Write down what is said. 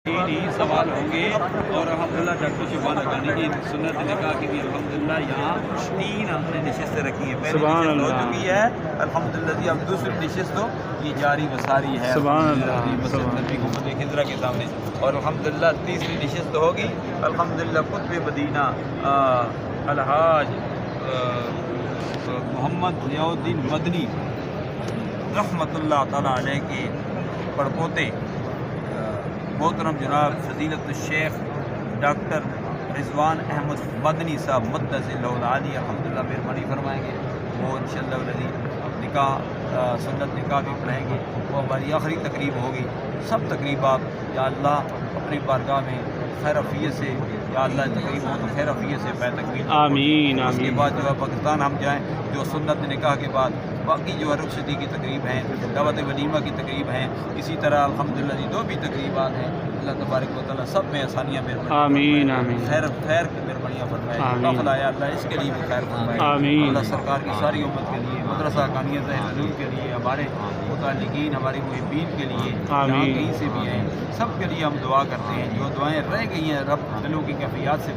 تین ہی سوال ہوں گے اور الحمدللہ ڈاکٹر شبان اکانی کی سنت نکاح کی بھی الحمدللہ یہاں 3 ہم نے نشستیں رکھی ہیں. پہلی نشست ہو چکی ہے الحمدللہ جی. اب دوسری نشست تو یہ جاری وساری ہے مسجد نبی محمد خضرا کے سامنے. اور الحمدللہ تیسری نشست ہوگی الحمدللہ قطب مدینہ الحاج محمد ضیاء الدین مدنی رحمۃ اللہ تعالیٰ علیہ کے پڑپوتے محترم جناب فضیلت الشیخ ڈاکٹر رضوان احمد مدنی صاحب مدث اللہ العالی الحمدللہ مہربانی فرمائیں گے. وہ انشاءاللہ العزیز نکاح سنت نکاح بھی پڑھیں گے. وہ ہماری آخری تقریب ہوگی. سب تقریبات یا اللہ اپنی بارگاہ میں خیر عافیت سے یا اللہ تقریب ہو تو خیر عافیت سے پہ تکمیل آمین. اس کے بعد جو ہے پاکستان ہم جائیں جو سنت نکاح کے بعد باقی جو ہے رخصتی کی تقریب ہیں دعوت ولیمہ کی تقریب ہیں. اسی طرح الحمدللہ جی 2 بھی تقریبات ہیں. اللہ تبارک و تعالیٰ سب میں آسانیاں آمین آمین. خیر کی مہربانیاں فرمائے. قافل آیا اللہ اس کے لیے بھی خیر فرمائے. آمین. اللہ سرکار کی ساری امت کے لیے مدرسہ حقانیہ ظاہر علوم کے لیے ہمارے متعلقین ہماری محبین کے لیے جہاں کہیں سے بھی ہیں سب کے لیے ہم دعا کرتے ہیں. جو دعائیں رہ گئی ہیں رب دلوں کی کیفیات سے